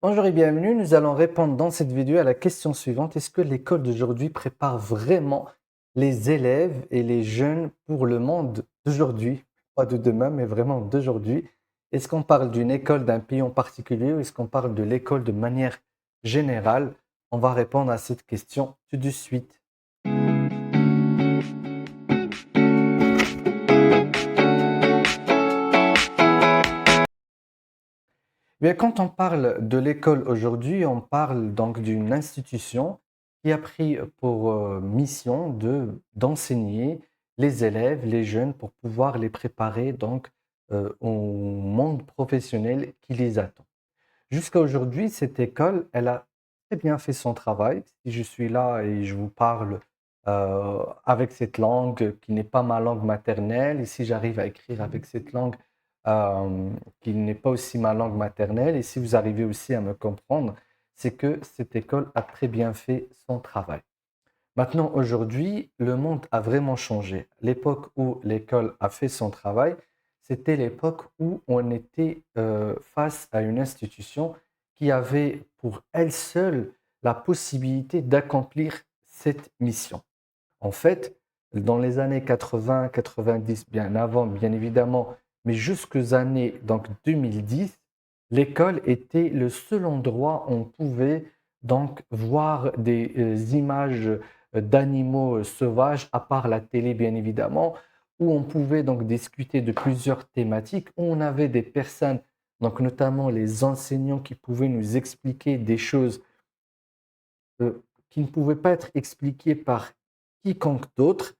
Bonjour et bienvenue, nous allons répondre dans cette vidéo à la question suivante. Est-ce que l'école d'aujourd'hui prépare vraiment les élèves et les jeunes pour le monde d'aujourd'hui? Pas de demain, mais vraiment d'aujourd'hui. Est-ce qu'on parle d'une école d'un pays en particulier ou est-ce qu'on parle de l'école de manière générale? On va répondre à cette question tout de suite. Bien, quand on parle de l'école aujourd'hui, on parle donc d'une institution qui a pris pour mission d'enseigner les élèves, les jeunes, pour pouvoir les préparer donc au monde professionnel qui les attend. Jusqu'à aujourd'hui, cette école, elle a très bien fait son travail. Si je suis là et je vous parle avec cette langue qui n'est pas ma langue maternelle, et si j'arrive à écrire avec cette langue euh, qui n'est pas aussi ma langue maternelle, et si vous arrivez aussi à me comprendre, c'est que cette école a très bien fait son travail. Maintenant, aujourd'hui, le monde a vraiment changé. L'époque où l'école a fait son travail, c'était l'époque où on était face à une institution qui avait pour elle seule la possibilité d'accomplir cette mission. En fait, dans les années 80, 90, bien avant, bien évidemment, mais jusqu'aux années donc 2010, l'école était le seul endroit où on pouvait donc voir des images d'animaux sauvages, à part la télé, bien évidemment, où on pouvait donc discuter de plusieurs thématiques, où on avait des personnes, donc notamment les enseignants qui pouvaient nous expliquer des choses qui ne pouvaient pas être expliquées par quiconque d'autre,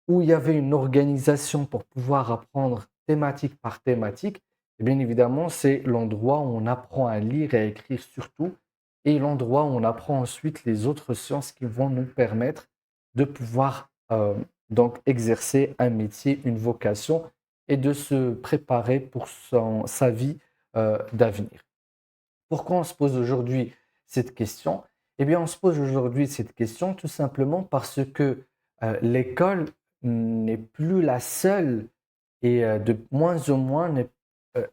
où il y avait une organisation pour pouvoir apprendre thématique par thématique. Et bien évidemment, c'est l'endroit où on apprend à lire et à écrire surtout, et l'endroit où on apprend ensuite les autres sciences qui vont nous permettre de pouvoir donc exercer un métier, une vocation, et de se préparer pour sa vie d'avenir. Pourquoi on se pose aujourd'hui cette question? Eh bien, on se pose aujourd'hui cette question tout simplement parce que l'école n'est plus la seule et de moins en moins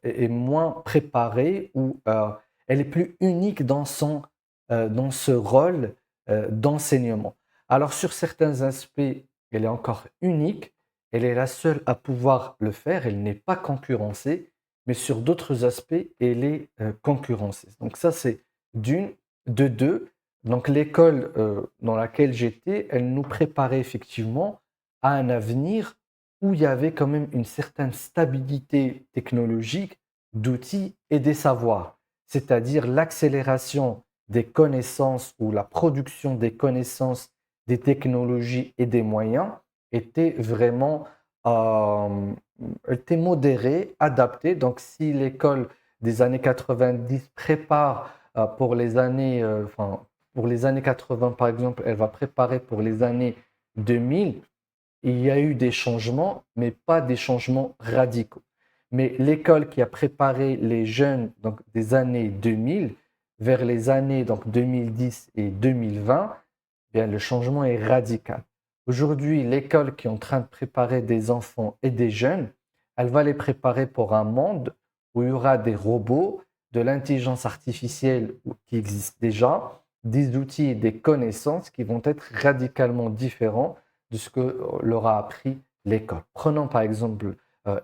est moins préparée ou elle est plus unique dans ce rôle d'enseignement. Alors, sur certains aspects, elle est encore unique, elle est la seule à pouvoir le faire, elle n'est pas concurrencée, mais sur d'autres aspects, elle est concurrencée. Donc ça, c'est d'une. De deux, donc l'école dans laquelle j'étais, elle nous préparait effectivement à un avenir où il y avait quand même une certaine stabilité technologique d'outils et des savoirs, c'est-à-dire l'accélération des connaissances ou la production des connaissances, des technologies et des moyens était vraiment euh, était modérée, adaptée. Donc, si l'école des années 90 prépare pour les années 80, par exemple, elle va préparer pour les années 2000, il y a eu des changements, mais pas des changements radicaux. Mais l'école qui a préparé les jeunes donc, des années 2000 vers les années donc, 2010 et 2020, bien, le changement est radical. Aujourd'hui, l'école qui est en train de préparer des enfants et des jeunes, elle va les préparer pour un monde où il y aura des robots, de l'intelligence artificielle qui existe déjà, des outils et des connaissances qui vont être radicalement différents de ce que leur a appris l'école. Prenons par exemple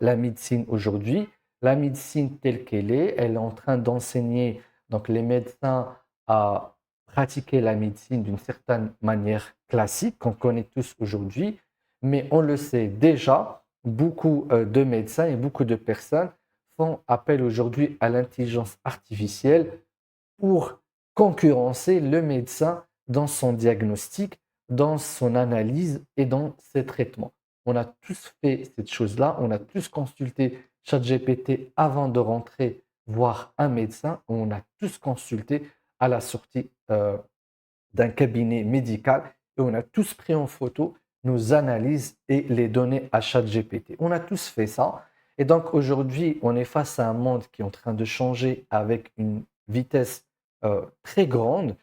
la médecine aujourd'hui. La médecine telle qu'elle est, elle est en train d'enseigner donc les médecins à pratiquer la médecine d'une certaine manière classique qu'on connaît tous aujourd'hui, mais on le sait déjà, beaucoup de médecins et beaucoup de personnes font appel aujourd'hui à l'intelligence artificielle pour concurrencer le médecin dans son diagnostic, dans son analyse et dans ses traitements. On a tous fait cette chose-là, on a tous consulté ChatGPT avant de rentrer voir un médecin, on a tous consulté à la sortie d'un cabinet médical et on a tous pris en photo nos analyses et les données à ChatGPT. On a tous fait ça. Et donc aujourd'hui, on est face à un monde qui est en train de changer avec une vitesse très grande.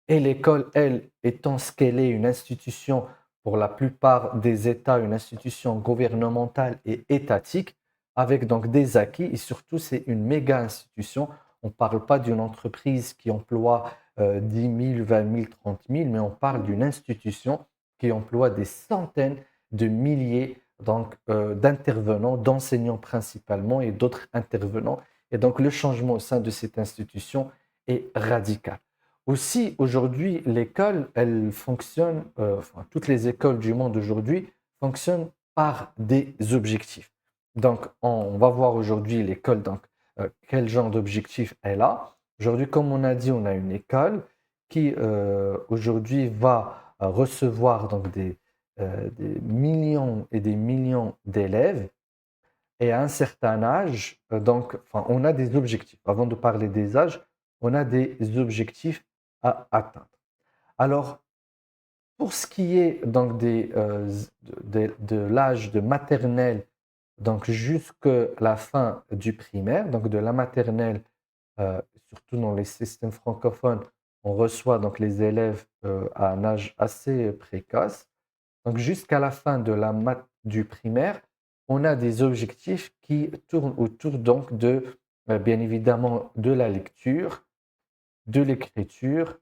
Et l'école, elle, étant ce qu'elle est, une institution pour la plupart des États, une institution gouvernementale et étatique, avec donc des acquis, et surtout c'est une méga institution. On ne parle pas d'une entreprise qui emploie 10 000, 20 000, 30 000, mais on parle d'une institution qui emploie des centaines de milliers d'intervenants, d'enseignants principalement et d'autres intervenants. Et donc le changement au sein de cette institution est radical. Aussi, aujourd'hui, l'école, elle fonctionne, enfin, toutes les écoles du monde aujourd'hui fonctionnent par des objectifs. Donc, on va voir aujourd'hui l'école, donc, quel genre d'objectif elle a. Aujourd'hui, comme on a dit, on a une école qui aujourd'hui va recevoir donc des millions et des millions d'élèves et à un certain âge, donc, enfin, on a des objectifs. Avant de parler des âges, on a des objectifs à atteindre. Alors, pour ce qui est donc de l'âge de maternelle, donc jusqu'à la fin du primaire, donc de la maternelle, surtout dans les systèmes francophones, on reçoit donc les élèves à un âge assez précoce. Donc jusqu'à la fin du primaire, on a des objectifs qui tournent autour donc de, bien évidemment, de la lecture, de l'écriture,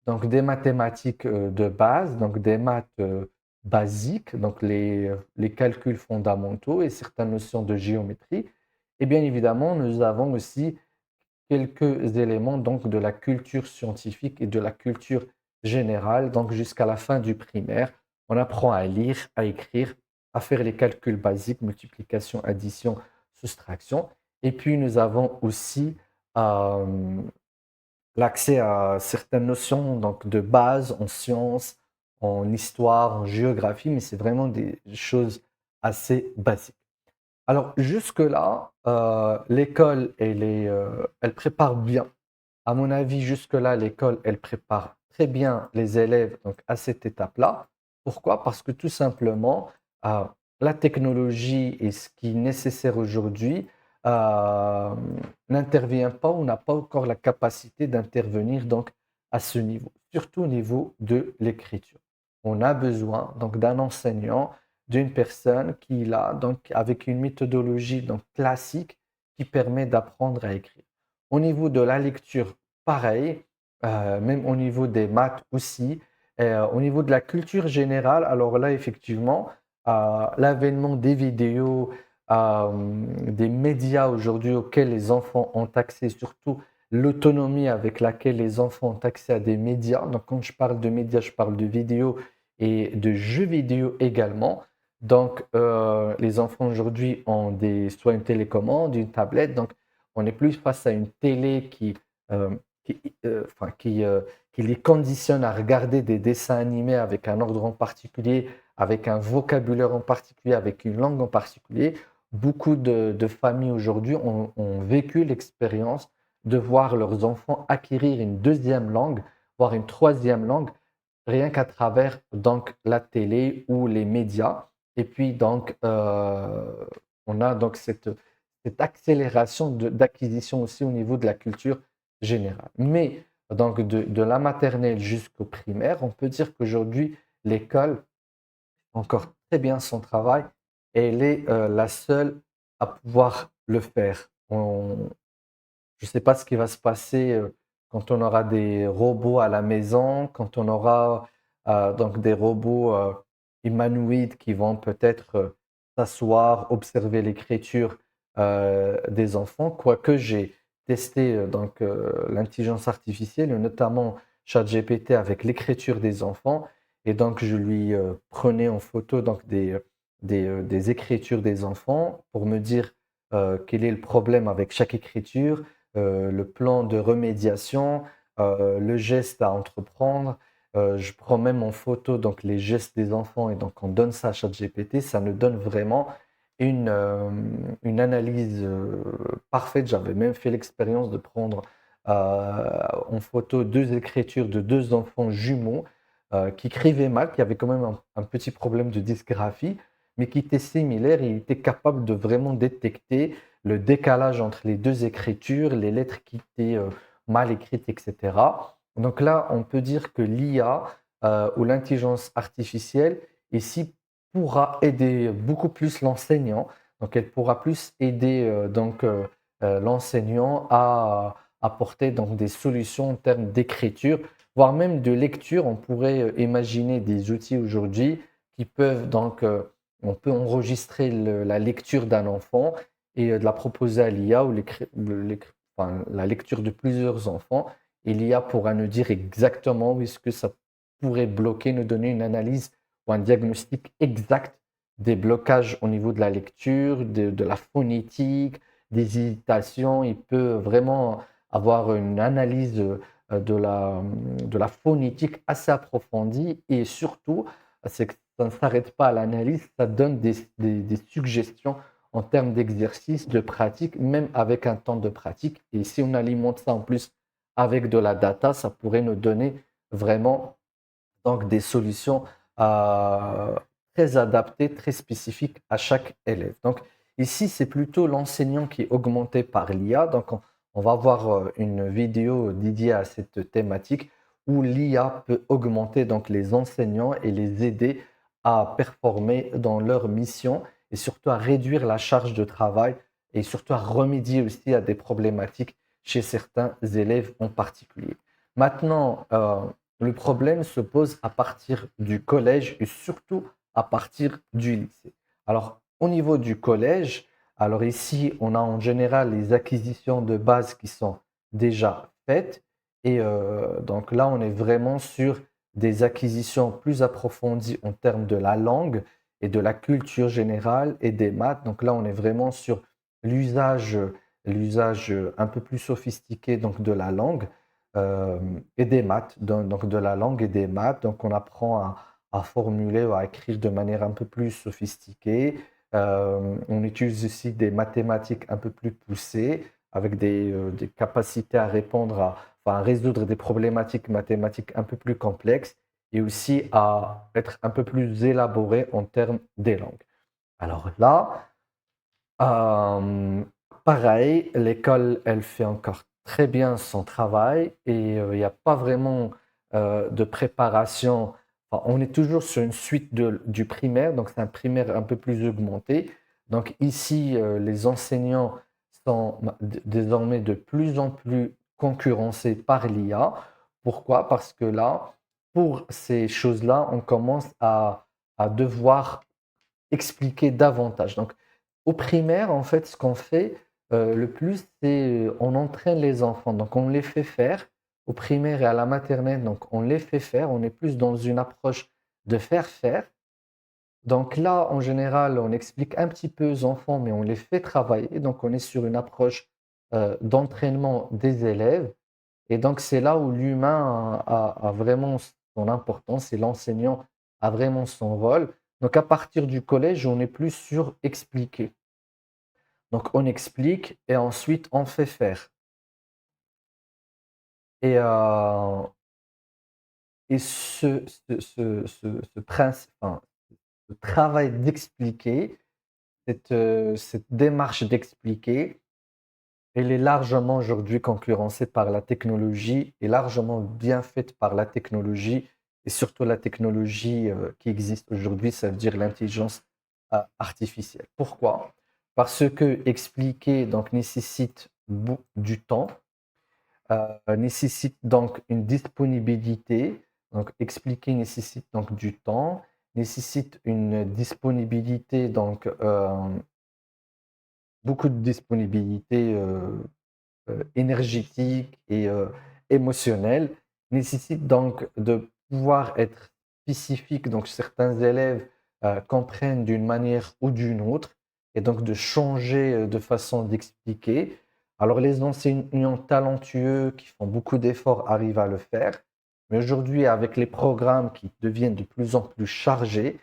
donc des mathématiques de base, donc des maths basiques, donc les calculs fondamentaux et certaines notions de géométrie. Et bien évidemment, nous avons aussi quelques éléments donc de la culture scientifique et de la culture générale, donc jusqu'à la fin du primaire. On apprend à lire, à écrire, à faire les calculs basiques, multiplication, addition, soustraction. Et puis nous avons aussi euh, l'accès à certaines notions donc, de base en sciences, en histoire, en géographie, mais c'est vraiment des choses assez basiques. Alors jusque-là, l'école, elle prépare bien. À mon avis, jusque-là, l'école, elle prépare très bien les élèves donc, à cette étape-là. Pourquoi? Parce que tout simplement, euh, la technologie et ce qui est nécessaire aujourd'hui euh, n'intervient pas ou n'a pas encore la capacité d'intervenir donc à ce niveau, surtout au niveau de l'écriture. On a besoin donc d'un enseignant, d'une personne qui l'a donc avec une méthodologie donc classique qui permet d'apprendre à écrire. Au niveau de la lecture, pareil, même au niveau des maths aussi, au niveau de la culture générale, alors là effectivement, l'avènement des vidéos, des médias aujourd'hui auxquels les enfants ont accès, surtout l'autonomie avec laquelle les enfants ont accès à des médias. Donc quand je parle de médias, je parle de vidéos et de jeux vidéo également. Donc, les enfants aujourd'hui ont soit une télécommande, une tablette. Donc, on est plus face à une télé euh, enfin, qui les conditionne à regarder des dessins animés avec un ordre en particulier, avec un vocabulaire en particulier, avec une langue en particulier. Beaucoup de familles aujourd'hui ont vécu l'expérience de voir leurs enfants acquérir une deuxième langue, voire une troisième langue, rien qu'à travers donc la télé ou les médias. Et puis donc, on a donc cette accélération d'acquisition aussi au niveau de la culture générale. Mais donc de la maternelle jusqu'au primaire, on peut dire qu'aujourd'hui, l'école fait encore très bien son travail et elle est la seule à pouvoir le faire. Je ne sais pas ce qui va se passer quand on aura des robots à la maison, quand on aura donc des robots humanoïdes qui vont peut-être s'asseoir, observer l'écriture des enfants. Quoique j'ai testé l'intelligence artificielle, notamment ChatGPT avec l'écriture des enfants, et donc je lui prenais en photo donc des écritures des enfants pour me dire quel est le problème avec chaque écriture, le plan de remédiation, le geste à entreprendre. Je prends même en photo donc les gestes des enfants et donc on donne ça à ChatGPT, ça nous donne vraiment une, euh, une analyse parfaite. J'avais même fait l'expérience de prendre en photo deux écritures de deux enfants jumeaux qui écrivaient mal, qui avaient quand même un petit problème de dysgraphie, mais qui étaient similaires et ils étaient capables de vraiment détecter le décalage entre les deux écritures, les lettres qui étaient mal écrites, etc. Donc là, on peut dire que l'IA ou l'intelligence artificielle ici pourra aider beaucoup plus l'enseignant. Donc elle pourra plus aider l'enseignant à apporter donc des solutions en termes d'écriture, voire même de lecture. On pourrait imaginer des outils aujourd'hui qui peuvent donc, on peut enregistrer la lecture d'un enfant et de la proposer à l'IA ou enfin, la lecture de plusieurs enfants. Et l'IA pourra nous dire exactement où est-ce que ça pourrait bloquer, nous donner une analyse ou un diagnostic exact des blocages au niveau de la lecture, de la phonétique, des hésitations. Il peut vraiment avoir une analyse de la phonétique assez approfondie et surtout, c'est que ça ne s'arrête pas à l'analyse, ça donne des suggestions en termes d'exercice, de pratique, même avec un temps de pratique. Et si on alimente ça en plus avec de la data, ça pourrait nous donner vraiment donc des solutions euh, très adaptées, très spécifiques à chaque élève. Donc ici, c'est plutôt l'enseignant qui est augmenté par l'IA. Donc on va voir une vidéo dédiée à cette thématique où l'IA peut augmenter donc les enseignants et les aider à performer dans leur mission et surtout à réduire la charge de travail et surtout à remédier aussi à des problématiques chez certains élèves en particulier. Maintenant, le problème se pose à partir du collège et surtout à partir du lycée. Alors, au niveau du collège, alors ici, on a en général les acquisitions de base qui sont déjà faites. Et donc là, on est vraiment sur des acquisitions plus approfondies en termes de la langue et de la culture générale et des maths. Donc là, on est vraiment sur l'usage, l'usage un peu plus sophistiqué donc de la langue et des maths, donc de la langue et des maths. Donc on apprend à formuler ou à écrire de manière un peu plus sophistiquée. On utilise aussi des mathématiques un peu plus poussées avec des capacités à répondre enfin, à résoudre des problématiques mathématiques un peu plus complexes et aussi à être un peu plus élaboré en termes des langues. Alors là, euh, pareil, l'école, elle fait encore très bien son travail et il n'y a pas vraiment de préparation. Enfin, on est toujours sur une suite du primaire, donc c'est un primaire un peu plus augmenté. Donc ici, les enseignants sont désormais de plus en plus concurrencés par l'IA. Pourquoi? Parce que là, pour ces choses-là, on commence à devoir expliquer davantage. Donc, au primaire, en fait, ce qu'on fait le plus, c'est on entraîne les enfants. Donc, on les fait faire au primaire et à la maternelle. Donc, on les fait faire. On est plus dans une approche de faire faire. Donc là, en général, on explique un petit peu aux enfants, mais on les fait travailler. Donc, on est sur une approche d'entraînement des élèves. Et donc, c'est là où l'humain a vraiment son importance et l'enseignant a vraiment son rôle. Donc, à partir du collège, on est plus sur expliquer. Donc, on explique et ensuite on fait faire. Et, ce principe, enfin, ce travail d'expliquer, cette démarche d'expliquer, elle est largement aujourd'hui concurrencée par la technologie et largement bien faite par la technologie et surtout la technologie qui existe aujourd'hui, ça veut dire l'intelligence artificielle. Pourquoi? Parce que expliquer donc nécessite du temps, nécessite donc une disponibilité. Donc expliquer nécessite donc du temps, nécessite une disponibilité donc beaucoup de disponibilité énergétique et émotionnel, nécessite donc de pouvoir être spécifique. Donc certains élèves comprennent d'une manière ou d'une autre et donc de changer de façon d'expliquer. Alors les enseignants talentueux qui font beaucoup d'efforts arrivent à le faire, mais aujourd'hui avec les programmes qui deviennent de plus en plus chargés,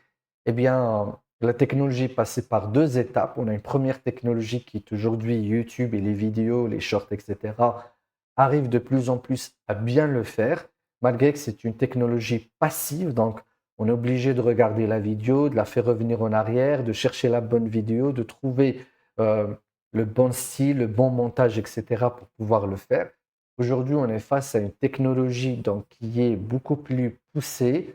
eh bien la technologie est passée par deux étapes. On a une première technologie qui est aujourd'hui YouTube et les vidéos, les shorts, etc., arrivent de plus en plus à bien le faire, malgré que c'est une technologie passive. Donc, on est obligé de regarder la vidéo, de la faire revenir en arrière, de chercher la bonne vidéo, de trouver euh, le bon style, le bon montage, etc., pour pouvoir le faire. Aujourd'hui, on est face à une technologie donc, qui est beaucoup plus poussée,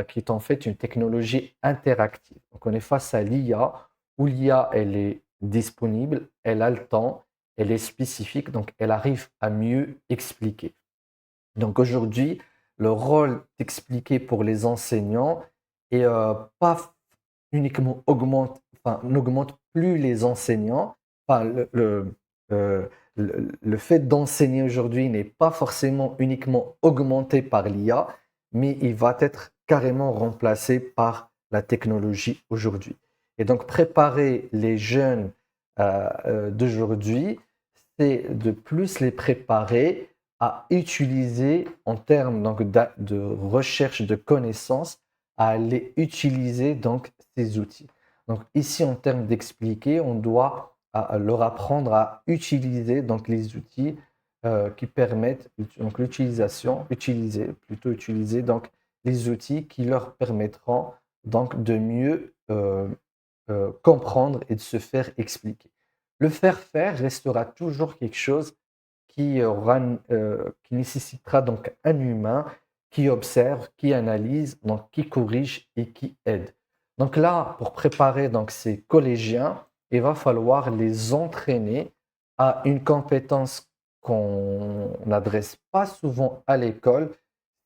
qui est en fait une technologie interactive. Donc, on est face à l'IA, où l'IA, elle est disponible, elle a le temps, elle est spécifique, donc elle arrive à mieux expliquer. Donc aujourd'hui, le rôle d'expliquer pour les enseignants est pas uniquement n'augmente plus les enseignants. Enfin, euh, le fait d'enseigner aujourd'hui n'est pas forcément uniquement augmenté par l'IA, mais il va être carrément remplacé par la technologie aujourd'hui. Et donc préparer les jeunes d'aujourd'hui, c'est de plus les préparer à utiliser en termes donc, de recherche de connaissances, à aller utiliser donc ces outils. Donc ici, en termes d'expliquer, on doit leur apprendre à utiliser donc les outils qui permettent donc utiliser donc les outils qui leur permettront donc de mieux comprendre et de se faire expliquer. Le faire restera toujours quelque chose qui nécessitera donc un humain qui observe, qui analyse, donc qui corrige et qui aide. Donc là, pour préparer donc ces collégiens, il va falloir les entraîner à une compétence qu'on n'adresse pas souvent à l'école,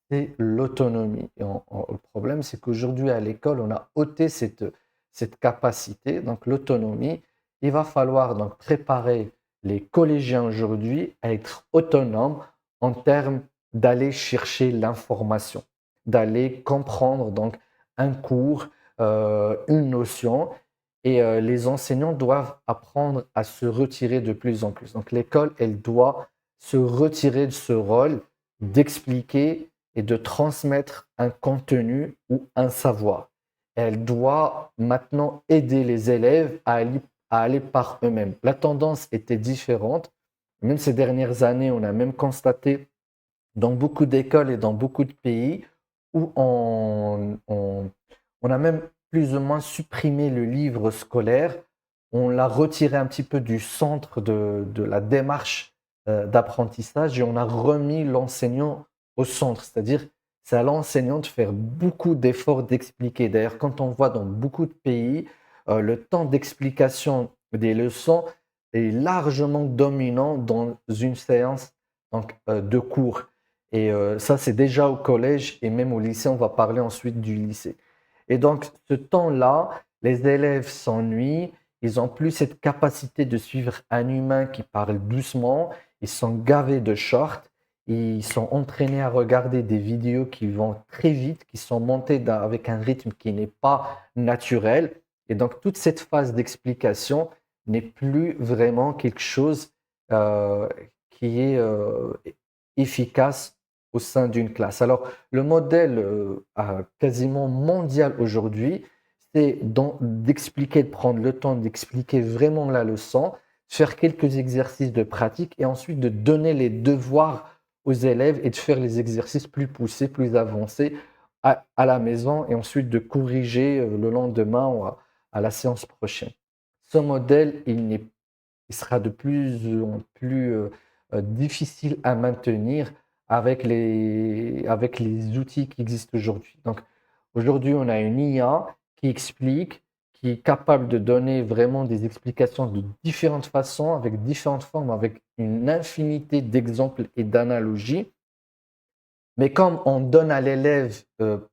c'est l'autonomie. Le problème, c'est qu'aujourd'hui à l'école, on a ôté cette capacité, donc l'autonomie. Il va falloir donc préparer les collégiens aujourd'hui à être autonomes en termes d'aller chercher l'information, d'aller comprendre donc un cours, une notion, et les enseignants doivent apprendre à se retirer de plus en plus. Donc l'école, elle doit se retirer de ce rôle d'expliquer et de transmettre un contenu ou un savoir. Elle doit maintenant aider les élèves à aller par eux-mêmes. La tendance était différente. Même ces dernières années, on a même constaté dans beaucoup d'écoles et dans beaucoup de pays où on a même plus ou moins supprimé le livre scolaire. On l'a retiré un petit peu du centre de la démarche d'apprentissage et on a remis l'enseignant au centre. C'est-à-dire, c'est à l'enseignant de faire beaucoup d'efforts d'expliquer. D'ailleurs, quand on voit dans beaucoup de pays, le temps d'explication des leçons est largement dominant dans une séance donc, de cours. Et ça, c'est déjà au collège et même au lycée, on va parler ensuite du lycée. Et donc, ce temps-là, les élèves s'ennuient, ils n'ont plus cette capacité de suivre un humain qui parle doucement, ils sont gavés de shorts, ils sont entraînés à regarder des vidéos qui vont très vite, qui sont montées avec un rythme qui n'est pas naturel. Et donc, toute cette phase d'explication n'est plus vraiment quelque chose euh, qui est efficace au sein d'une classe. Alors, le modèle quasiment mondial aujourd'hui, c'est d'expliquer, de prendre le temps d'expliquer vraiment la leçon, faire quelques exercices de pratique et ensuite de donner les devoirs aux élèves et de faire les exercices plus poussés, plus avancés à la maison et ensuite de corriger le lendemain ou à la séance prochaine. Ce modèle, il sera de plus en plus difficile à maintenir avec les outils qui existent aujourd'hui. Donc, aujourd'hui, on a une IA qui explique, qui est capable de donner vraiment des explications de différentes façons, avec différentes formes, avec une infinité d'exemples et d'analogies. Mais comme on donne à l'élève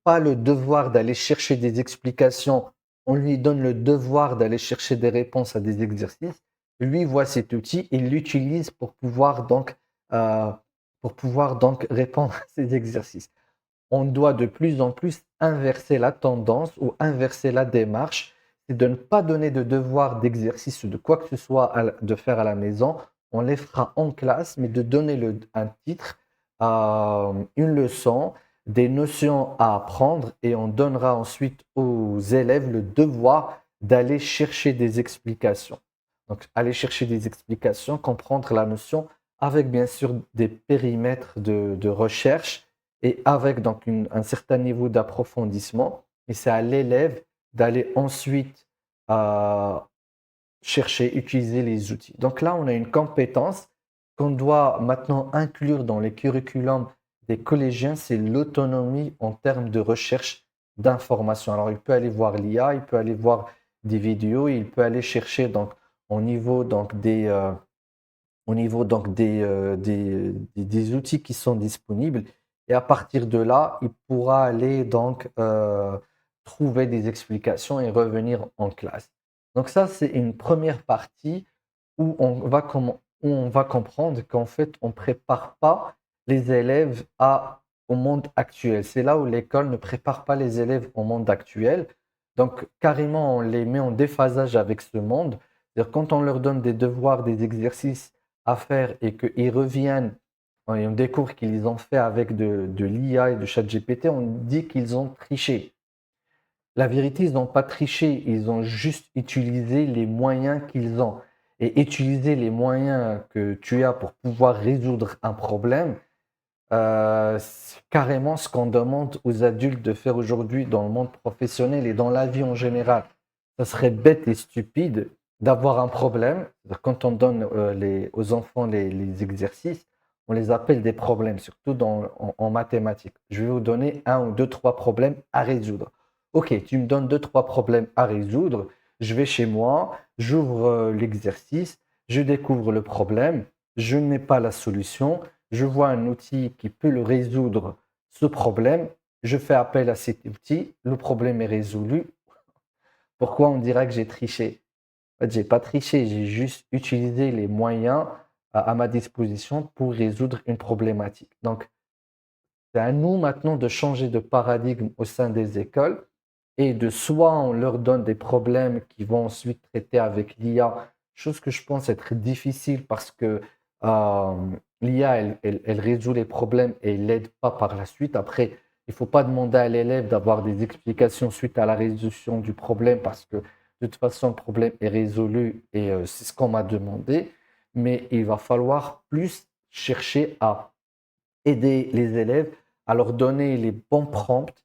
pas le devoir d'aller chercher des explications, on lui donne le devoir d'aller chercher des réponses à des exercices, lui voit cet outil, il l'utilise euh, pour pouvoir donc répondre à ces exercices. On doit de plus en plus inverser la tendance ou inverser la démarche, c'est de ne pas donner de devoir d'exercice ou de quoi que ce soit de faire à la maison, on les fera en classe, mais de donner un titre une leçon, des notions à apprendre et on donnera ensuite aux élèves le devoir d'aller chercher des explications. Donc, aller chercher des explications, comprendre la notion avec bien sûr des périmètres de recherche et avec donc un certain niveau d'approfondissement. Et c'est à l'élève d'aller ensuite euh, chercher, utiliser les outils. Donc là, on a une compétence qu'on doit maintenant inclure dans les curriculums des collégiens, c'est l'autonomie en termes de recherche d'informations. Alors, il peut aller voir l'IA, il peut aller voir des vidéos, il peut aller chercher donc au niveau donc au niveau donc des outils qui sont disponibles. Et à partir de là, il pourra aller donc trouver des explications et revenir en classe. Donc ça, c'est une première partie où on va comprendre qu'en fait, on ne prépare pas les élèves au monde actuel. C'est là où l'école ne prépare pas les élèves au monde actuel. Donc, carrément, on les met en déphasage avec ce monde. C'est-à-dire, quand on leur donne des devoirs, des exercices à faire et qu'ils reviennent et on découvre qu'ils ont fait avec de l'IA et de ChatGPT, on dit qu'ils ont triché. La vérité, ils n'ont pas triché, ils ont juste utilisé les moyens qu'ils ont. Et utiliser les moyens que tu as pour pouvoir résoudre un problème, c'est carrément ce qu'on demande aux adultes de faire aujourd'hui dans le monde professionnel et dans la vie en général. Ça serait bête et stupide d'avoir un problème. Quand on donne aux enfants les exercices, on les appelle des problèmes, surtout en mathématiques. Je vais vous donner un ou deux, trois problèmes à résoudre. Ok, tu me donnes deux, trois problèmes à résoudre. Je vais chez moi, j'ouvre l'exercice, je découvre le problème, je n'ai pas la solution, je vois un outil qui peut le résoudre, ce problème, je fais appel à cet outil, le problème est résolu. Pourquoi on dirait que j'ai triché? En fait, j'ai pas triché, j'ai juste utilisé les moyens à ma disposition pour résoudre une problématique. Donc, c'est à nous maintenant de changer de paradigme au sein des écoles et de soit on leur donne des problèmes qui vont ensuite traiter avec l'IA, chose que je pense être difficile parce que euh, l'IA, elle résout les problèmes et elle l'aide pas par la suite. Après, il ne faut pas demander à l'élève d'avoir des explications suite à la résolution du problème parce que de toute façon, le problème est résolu et c'est ce qu'on m'a demandé. Mais il va falloir plus chercher à aider les élèves à leur donner les bons prompts,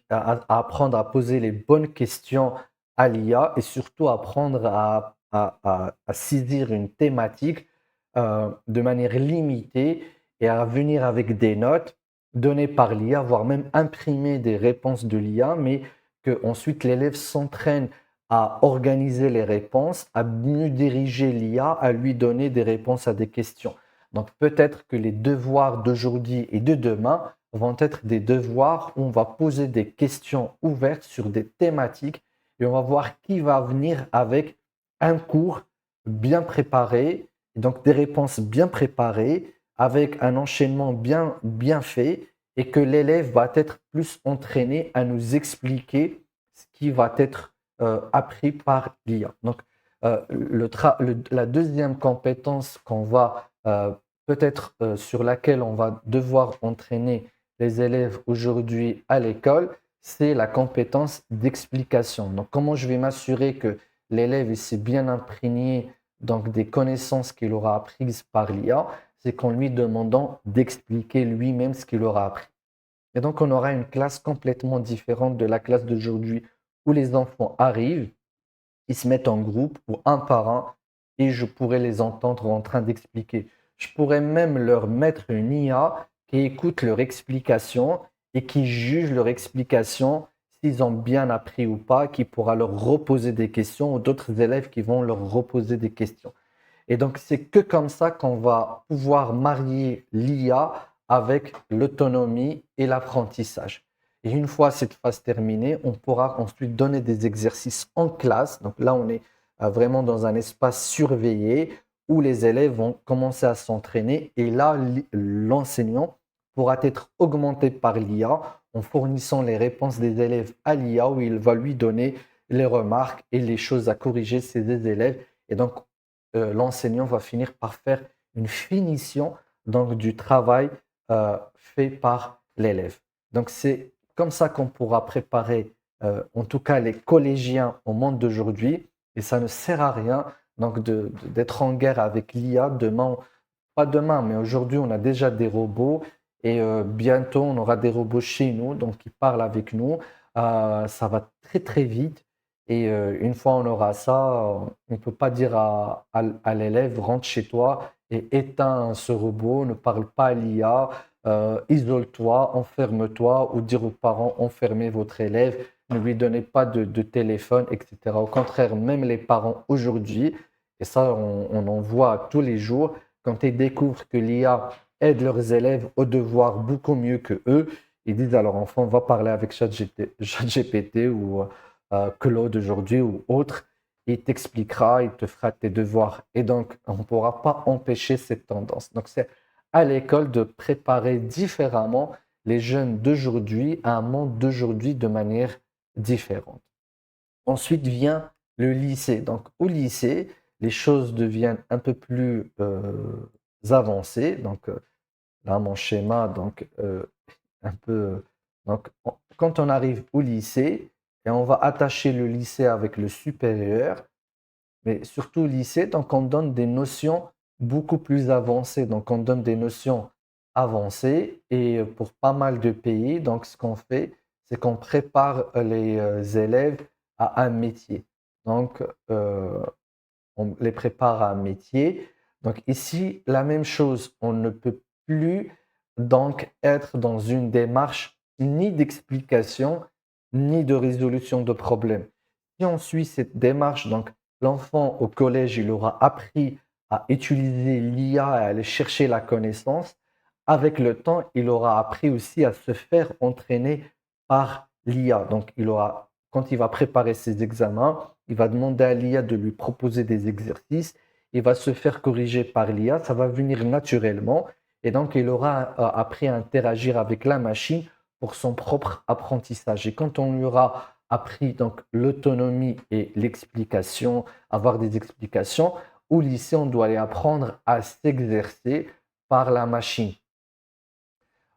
à apprendre à poser les bonnes questions à l'IA et surtout apprendre à saisir une thématique de manière limitée et à venir avec des notes données par l'IA, voire même imprimer des réponses de l'IA, mais que ensuite l'élève s'entraîne à organiser les réponses, à mieux diriger l'IA, à lui donner des réponses à des questions. Donc peut-être que les devoirs d'aujourd'hui et de demain vont être des devoirs où on va poser des questions ouvertes sur des thématiques et on va voir qui va venir avec un cours bien préparé, donc des réponses bien préparées, avec un enchaînement bien fait et que l'élève va être plus entraîné à nous expliquer ce qui va être appris par l'IA. Donc, la deuxième compétence qu'on va peut-être sur laquelle on va devoir entraîner les élèves aujourd'hui à l'école, c'est la compétence d'explication. Donc, comment je vais m'assurer que l'élève s'est bien imprégné donc, des connaissances qu'il aura apprises par l'IA, c'est qu'en lui demandant d'expliquer lui-même ce qu'il aura appris. Et donc, on aura une classe complètement différente de la classe d'aujourd'hui où les enfants arrivent, ils se mettent en groupe ou un par un et je pourrais les entendre en train d'expliquer. Je pourrais même leur mettre une IA qui écoute leur explication et qui juge leur explication s'ils ont bien appris ou pas, qui pourra leur reposer des questions ou d'autres élèves qui vont leur reposer des questions. Et donc, c'est que comme ça qu'on va pouvoir marier l'IA avec l'autonomie et l'apprentissage. Et une fois cette phase terminée, on pourra ensuite donner des exercices en classe. Donc là, on est vraiment dans un espace surveillé où les élèves vont commencer à s'entraîner. Et là, l'enseignant pourra être augmenté par l'IA en fournissant les réponses des élèves à l'IA où il va lui donner les remarques et les choses à corriger ses élèves. Et donc, l'enseignant va finir par faire une finition donc, du travail fait par l'élève. Donc, c'est comme ça qu'on pourra préparer, en tout cas les collégiens au monde d'aujourd'hui. Et ça ne sert à rien donc d'être en guerre avec l'IA demain, pas demain, mais aujourd'hui, on a déjà des robots et bientôt, on aura des robots chez nous, donc qui parlent avec nous. Ça va très, très vite. Et une fois on aura ça, on ne peut pas dire à l'élève, rentre chez toi et éteins ce robot, ne parle pas à l'IA, isole-toi, enferme-toi, ou dire aux parents, enfermez votre élève, ne lui donnez pas de téléphone, etc. Au contraire, même les parents aujourd'hui, Et ça, on en voit tous les jours. Quand ils découvrent que l'IA aide leurs élèves au devoir beaucoup mieux que eux, ils disent à leur enfant, va parler avec ChatGPT ou Claude aujourd'hui ou autre. Il t'expliquera, il te fera tes devoirs. Et donc, on ne pourra pas empêcher cette tendance. Donc, c'est à l'école de préparer différemment les jeunes d'aujourd'hui à un monde d'aujourd'hui de manière différente. Ensuite vient le lycée. Donc, au lycée, les choses deviennent un peu plus avancées. Donc, là, mon schéma, donc, un peu. Donc, quand on arrive au lycée, et on va attacher le lycée avec le supérieur, mais surtout au lycée, donc on donne des notions beaucoup plus avancées. Donc, on donne des notions avancées et pour pas mal de pays, donc ce qu'on fait, c'est qu'on prépare les élèves à un métier. Donc, on les prépare à un métier. Donc, ici, la même chose, on ne peut plus donc être dans une démarche ni d'explication, ni de résolution de problème. Si on suit cette démarche, donc l'enfant au collège, il aura appris à utiliser l'IA et à aller chercher la connaissance. Avec le temps, il aura appris aussi à se faire entraîner par l'IA. Donc, quand il va préparer ses examens, il va demander à l'IA de lui proposer des exercices. Il va se faire corriger par l'IA. Ça va venir naturellement. Et donc, il aura appris à interagir avec la machine pour son propre apprentissage. Et quand on lui aura appris donc l'autonomie et l'explication, avoir des explications, au lycée, on doit aller apprendre à s'exercer par la machine.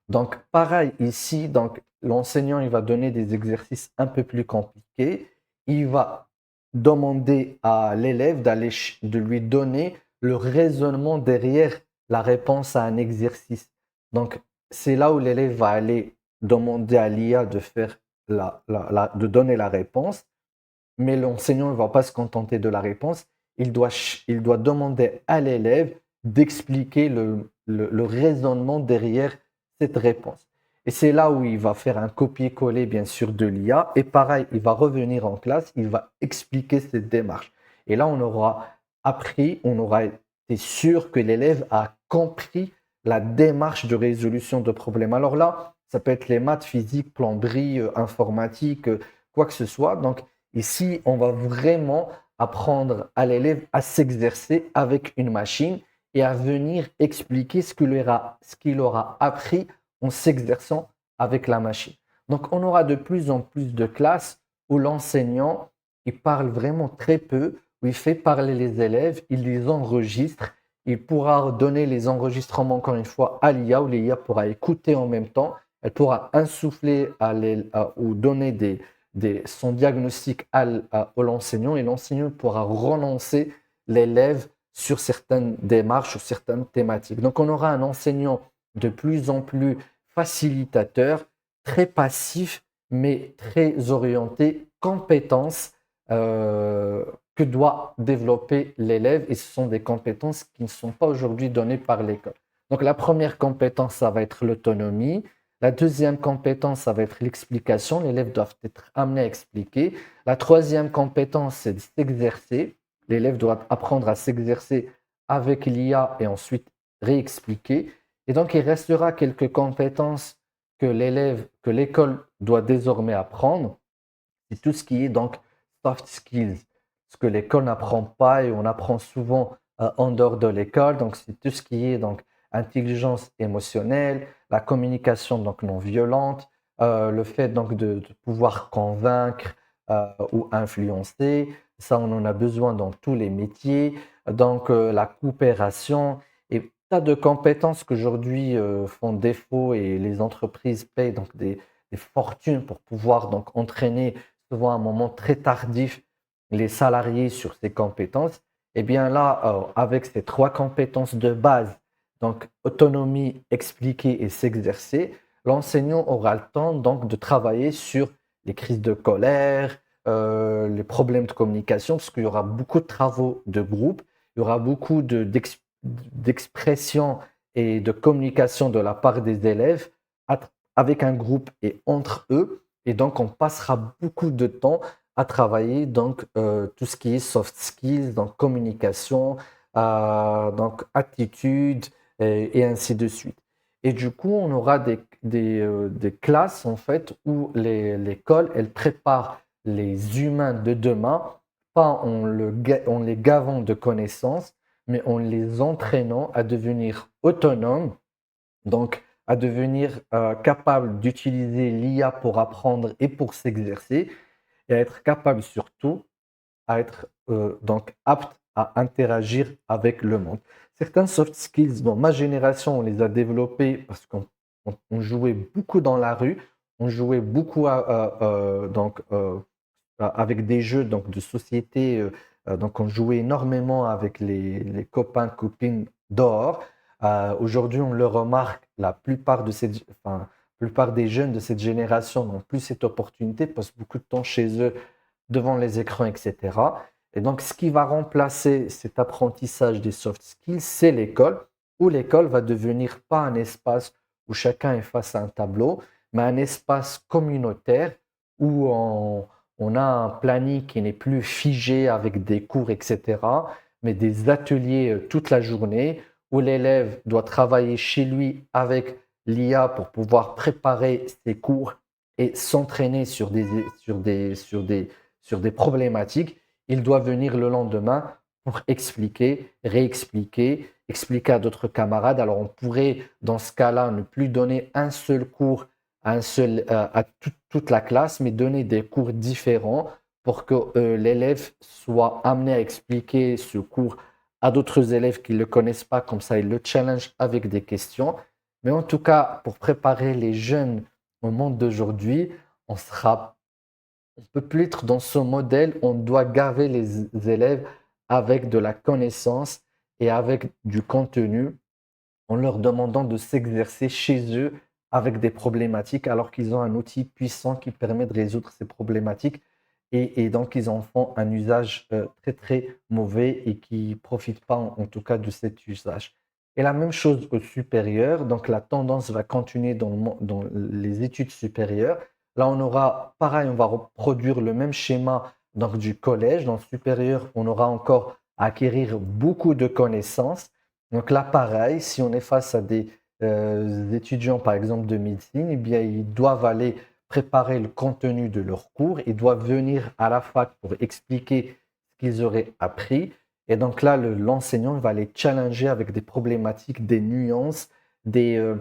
Donc, pareil ici, donc l'enseignant, il va donner des exercices un peu plus compliqués. Il va demander à l'élève de lui donner le raisonnement derrière la réponse à un exercice. Donc, c'est là où l'élève va aller demander à l'IA de faire de donner la réponse, mais l'enseignant ne va pas se contenter de la réponse. Il doit demander à l'élève d'expliquer le raisonnement derrière cette réponse. Et c'est là où il va faire un copier-coller, bien sûr, de l'IA. Et pareil, il va revenir en classe, il va expliquer cette démarche. Et là, on aura appris, on aura été sûr que l'élève a compris la démarche de résolution de problèmes. Alors là, ça peut être les maths, physique, plomberie, informatique, quoi que ce soit. Donc, ici, on va vraiment apprendre à l'élève à s'exercer avec une machine et à venir expliquer ce qu'il aura appris en s'exerçant avec la machine. Donc, on aura de plus en plus de classes où l'enseignant, il parle vraiment très peu, où il fait parler les élèves, il les enregistre, il pourra donner les enregistrements encore une fois à l'IA, où l'IA pourra écouter en même temps, elle pourra insuffler ou donner son diagnostic à l'enseignant et l'enseignant pourra relancer l'élève sur certaines démarches, sur certaines thématiques. Donc, on aura un enseignant de plus en plus facilitateur, très passif, mais très orienté compétences que doit développer l'élève. Et ce sont des compétences qui ne sont pas aujourd'hui données par l'école. Donc, la première compétence, ça va être l'autonomie. La deuxième compétence, ça va être l'explication. L'élève doit être amené à expliquer. La troisième compétence, c'est de s'exercer. L'élève doit apprendre à s'exercer avec l'IA et ensuite réexpliquer. Et donc, il restera quelques compétences que l'école doit désormais apprendre. C'est tout ce qui est donc soft skills, ce que l'école n'apprend pas et on apprend souvent en dehors de l'école. Donc, c'est tout ce qui est donc intelligence émotionnelle, la communication donc non violente, le fait donc de pouvoir convaincre ou influencer. Ça, on en a besoin dans tous les métiers. Donc, la coopération et tas de compétences qu'aujourd'hui font défaut et les entreprises payent donc des fortunes pour pouvoir donc entraîner souvent à un moment très tardif les salariés sur ces compétences. Et bien là, avec ces trois compétences de base, donc autonomie, expliquer et s'exercer, l'enseignant aura le temps donc de travailler sur les crises de colère, les problèmes de communication, parce qu'il y aura beaucoup de travaux de groupe, il y aura beaucoup d'expression et de communication de la part des élèves avec un groupe et entre eux. Et donc, on passera beaucoup de temps à travailler donc tout ce qui est soft skills, donc communication, donc attitude et ainsi de suite. Et du coup, on aura des classes en fait où l'école, elle prépare les humains de demain, pas en les gavant de connaissances, mais en les entraînant à devenir autonomes, donc à devenir capables d'utiliser l'IA pour apprendre et pour s'exercer, et à être capable surtout à être donc apte à interagir avec le monde. Certains soft skills, dans ma génération, on les a développés parce qu'on jouait beaucoup dans la rue, on jouait beaucoup avec des jeux donc, de société, donc on jouait énormément avec les copains, copines dehors. Aujourd'hui, on le remarque, la plupart des jeunes de cette génération n'ont plus cette opportunité, passent beaucoup de temps chez eux devant les écrans, etc. Et donc, ce qui va remplacer cet apprentissage des soft skills, c'est l'école, où l'école va devenir pas un espace où chacun est face à un tableau, mais un espace communautaire où on a un planning qui n'est plus figé avec des cours, etc., mais des ateliers toute la journée où l'élève doit travailler chez lui avec l'IA pour pouvoir préparer ses cours et s'entraîner sur des problématiques, il doit venir le lendemain pour expliquer, réexpliquer, expliquer à d'autres camarades. Alors on pourrait, dans ce cas-là, ne plus donner un seul cours à toute la classe, mais donner des cours différents pour que l'élève soit amené à expliquer ce cours à d'autres élèves qui ne le connaissent pas, comme ça il le challenge avec des questions. Mais en tout cas, pour préparer les jeunes au monde d'aujourd'hui, on ne peut plus être dans ce modèle, on doit gaver les élèves avec de la connaissance et avec du contenu en leur demandant de s'exercer chez eux avec des problématiques alors qu'ils ont un outil puissant qui permet de résoudre ces problématiques et donc ils en font un usage très très mauvais et qui ne profitent pas en tout cas de cet usage. Et la même chose au supérieur, donc la tendance va continuer dans les études supérieures. Là, on aura, pareil, on va reproduire le même schéma donc, du collège. Dans le supérieur, on aura encore à acquérir beaucoup de connaissances. Donc là, pareil, si on est face à des étudiants, par exemple, de médecine, eh bien, ils doivent aller préparer le contenu de leurs cours, ils doivent venir à la fac pour expliquer ce qu'ils auraient appris. Et donc là, l'enseignant va les challenger avec des problématiques, des nuances, des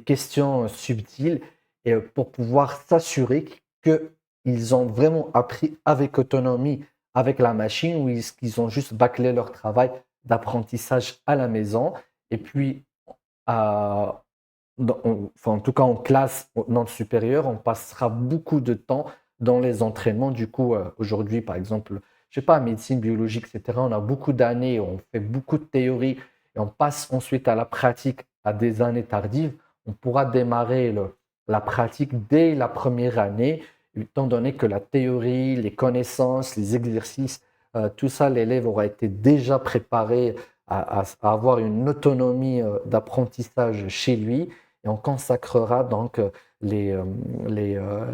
questions subtiles, et pour pouvoir s'assurer qu'ils ont vraiment appris avec autonomie, avec la machine, ou qu'ils ont juste bâclé leur travail d'apprentissage à la maison. Et puis, à- enfin, en tout cas en classe, dans le supérieur, on passera beaucoup de temps dans les entraînements. Du coup, aujourd'hui, par exemple, je sais pas, médecine, biologie, etc., on a beaucoup d'années, on fait beaucoup de théorie et on passe ensuite à la pratique à des années tardives. On pourra démarrer la pratique dès la première année, étant donné que la théorie, les connaissances, les exercices, tout ça, l'élève aura été déjà préparé à avoir une autonomie d'apprentissage chez lui et on consacrera donc les, euh,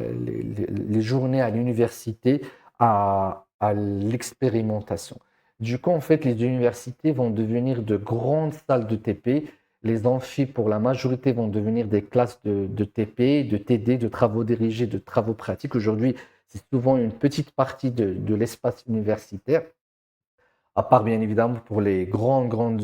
les journées à l'université à l'expérimentation. Du coup, en fait, les universités vont devenir de grandes salles de TP. Les amphis, pour la majorité, vont devenir des classes de TP, de TD, de travaux dirigés, de travaux pratiques. Aujourd'hui, c'est souvent une petite partie de l'espace universitaire. À part bien évidemment pour les grandes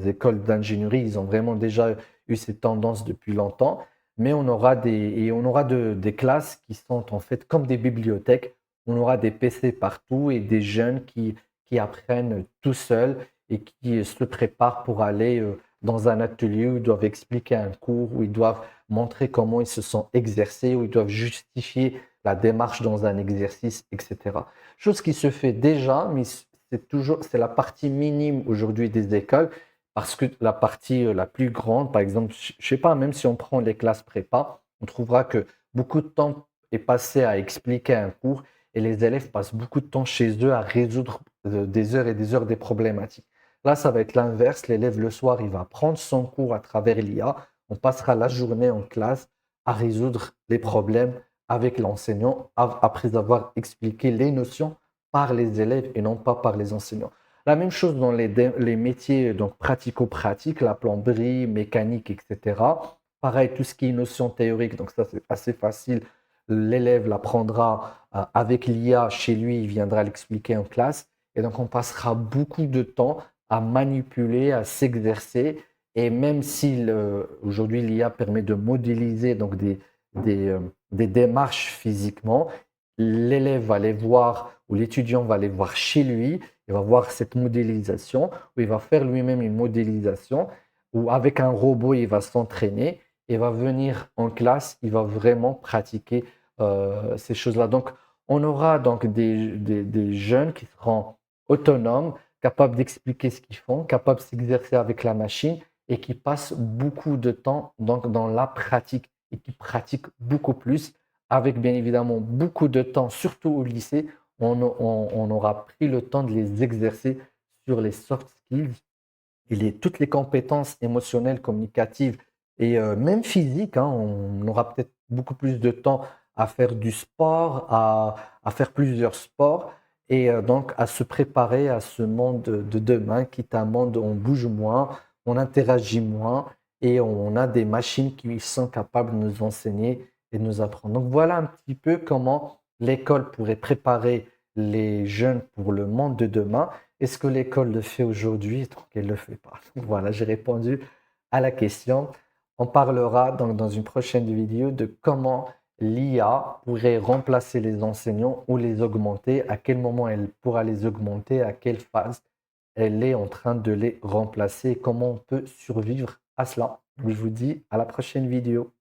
écoles d'ingénierie, ils ont vraiment déjà eu cette tendance depuis longtemps. Mais on aura des classes qui sont en fait comme des bibliothèques. On aura des PC partout et des jeunes qui apprennent tout seuls et qui se préparent pour aller dans un atelier où ils doivent expliquer un cours, où ils doivent montrer comment ils se sont exercés, où ils doivent justifier la démarche dans un exercice, etc. Chose qui se fait déjà, mais c'est la partie minime aujourd'hui des écoles, parce que la partie la plus grande, par exemple, je ne sais pas, même si on prend les classes prépa, on trouvera que beaucoup de temps est passé à expliquer un cours et les élèves passent beaucoup de temps chez eux à résoudre des heures et des heures des problématiques. Là, ça va être l'inverse. L'élève, le soir, il va prendre son cours à travers l'IA. On passera la journée en classe à résoudre les problèmes avec l'enseignant après avoir expliqué les notions par les élèves et non pas par les enseignants. La même chose dans les métiers donc pratico-pratiques, la plomberie, mécanique, etc. Pareil, tout ce qui est notion théorique, donc ça c'est assez facile. L'élève l'apprendra avec l'IA chez lui, il viendra l'expliquer en classe. Et donc on passera beaucoup de temps à manipuler, à s'exercer. Et même si aujourd'hui l'IA permet de modéliser donc des, euh, des démarches physiquement, l'élève va les voir ou l'étudiant va les voir chez lui, il va voir cette modélisation, où il va faire lui-même une modélisation, ou avec un robot, il va s'entraîner, et va venir en classe, il va vraiment pratiquer ces choses-là. Donc, on aura donc des jeunes qui seront autonomes, capables d'expliquer ce qu'ils font, capables de s'exercer avec la machine et qui passent beaucoup de temps donc, dans la pratique et qui pratiquent beaucoup plus avec bien évidemment beaucoup de temps, surtout au lycée, on aura pris le temps de les exercer sur les soft skills et toutes les compétences émotionnelles, communicatives et même physiques. Hein. On aura peut-être beaucoup plus de temps à faire du sport, à faire plusieurs sports et donc à se préparer à ce monde de demain qui est un monde où on bouge moins, on interagit moins et on a des machines qui sont capables de nous enseigner et de nous apprendre. Donc voilà un petit peu comment l'école pourrait préparer les jeunes pour le monde de demain. Est-ce que l'école le fait aujourd'hui? Donc, elle ne le fait pas. Donc, voilà, j'ai répondu à la question. On parlera donc dans une prochaine vidéo de comment l'IA pourrait remplacer les enseignants ou les augmenter, à quel moment elle pourra les augmenter, à quelle phase elle est en train de les remplacer, comment on peut survivre à cela. Je vous dis à la prochaine vidéo.